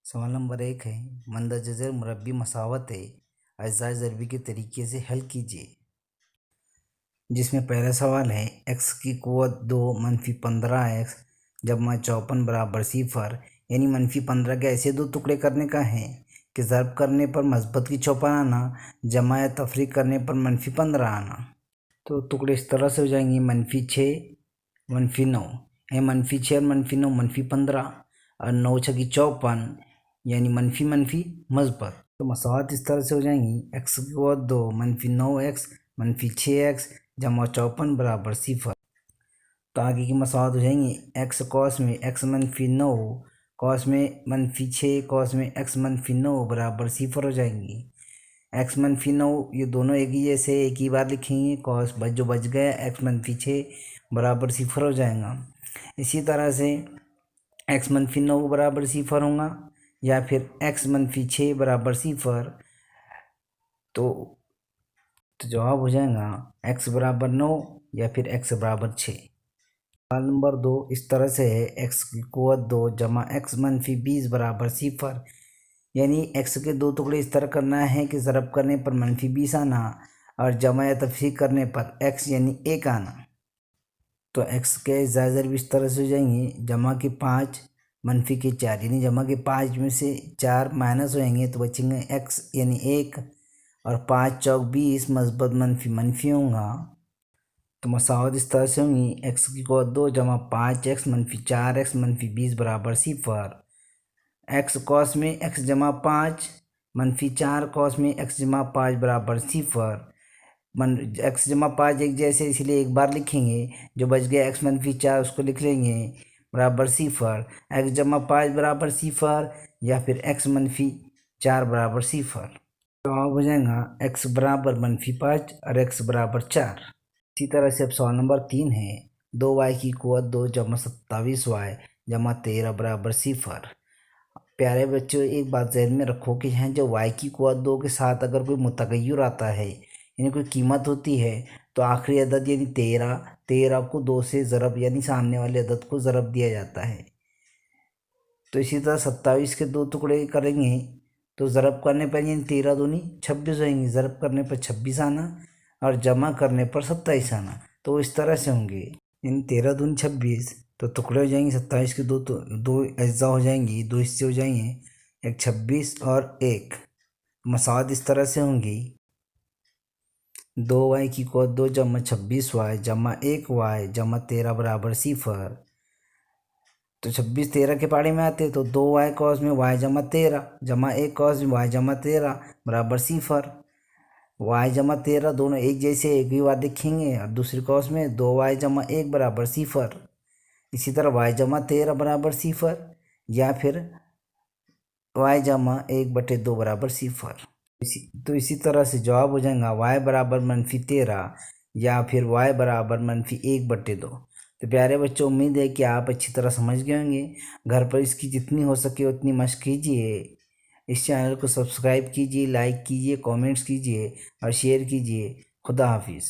सवाल नंबर 1 है मंदजजर मुरब्बी मसावत है अज्जा ज़रबी के तरीके से हल कीजिए। जिसमें पहला सवाल है x की क़ुव्वत 2 -15x जमा 54 बराबर 0 यानी -15 के ऐसे दो टुकड़े करने का है कि ज़रब करने पर मस्बत की 54 आना जमा या तफरीक करने पर -15 आना। तो टुकड़े इस तरह से हो जाएंगे -6 -9 -6 और -9 -15 और 9 छकी 54 यानी मनफी मनफी मस्बत। तो मसावत इस तरह से हो जाएंगी x की क़ुव्वत 2 -9x -6x जमा 54 बराबर 0। तो आगे की मसावत हो जाएंगी x कॉस में x -9 कॉस में -6 कॉस में x -9 बराबर 0 हो जाएंगी। x -9 ये दोनों एक ही जैसे एक ही बार लिखेंगे, कॉस जो बच गया x -6 बराबर 0 हो जाएगा। इसी तरह से x -9 बराबर 0 होगा या फिर x -6 बराबर 0। तो जवाब हो जाएगा x बराबर 9 या फिर x बराबर 6। सवाल नंबर 2 इस तरह से है x की क़ुव्वत 2 जमा x -20 बराबर 0 यानी x के दो टुकड़े इस तरह करना है कि ज़रब करने पर -20 आना और जमा या तफरीक करने पर x यानी 1 आना। तो x के ज़ायज़र भी इस तरह से हो जाएंगे जमा के 5 मनफी के 4 यानी जमा के 5 में से 4 माइनस हो जाएंगे तो बचेंगे x यानी 1 और 5 चौक 20 मस्बत मनफी मनफी होगा। तो मसावत इस तरह से होंगी x की क़ुव्वत 2 जमा 5x -4x -20 बराबर 0। x कॉस में x जमा 5 -4 कॉस में x जमा 5 बराबर 0। x जमा 5 एक जैसे इसलिए एक बार लिखेंगे, जो बच गया x -4 उसको लिख लेंगे बराबर 0। x जमा 5 बराबर 0 या फिर x -4 बराबर 0। जवाब हो जाएगा x बराबर -5 और x बराबर 4। इसी तरह से अब सवाल नंबर 3 है 2y की क़ुव्वत 2 जमा 27y जमा 13 बराबर 0। प्यारे बच्चों एक बात ज़हन में रखो कि यहाँ जो y की क़ुव्वत 2 के साथ अगर कोई मुतग़य्यर आता है यानी कोई कीमत होती है तो आखिरी अदद यानी 13 को 2 से ज़रब यानी सामने वाले अदद को ज़रब दिया जाता है। तो इसी तरह 27 के दो टुकड़े करेंगे तो ज़रब करने पर यानी 13 दूनी 26 होएंगे, ज़रब करने पर 26 आना और जमा करने पर 27 आना। तो इस तरह से होंगे यानी 13 दूनी 26 तो टुकड़े हो जाएंगे 27 के दो अज्जा हो जाएंगी, दो हिस्से हो जाएंगे, एक 26 और एक। मसावत इस तरह से होंगी 2y की क़ुव्वत 2 जमा 26y जमा 1y जमा 13 बराबर 0। तो 26 13 के पाड़े में आते तो 2y कॉस में y जमा 13 जमा 1 कॉस में y जमा 13 बराबर 0। y जमा 13 दोनों एक जैसे एक ही बार लिखेंगे और दूसरी कॉस में 2y जमा 1 बराबर 0। इसी तरह y जमा 13 बराबर 0 या फिर y जमा 1/2 बराबर 0। इसी तरह से जवाब हो जाएगा y बराबर -13 या फिर y बराबर -1/2। तो प्यारे बच्चों उम्मीद है कि आप अच्छी तरह समझ गए होंगे। घर पर इसकी जितनी हो सके उतनी मशक कीजिए। इस चैनल को सब्सक्राइब कीजिए, लाइक कीजिए, कमेंट्स कीजिए और शेयर कीजिए। खुदा हाफिज़।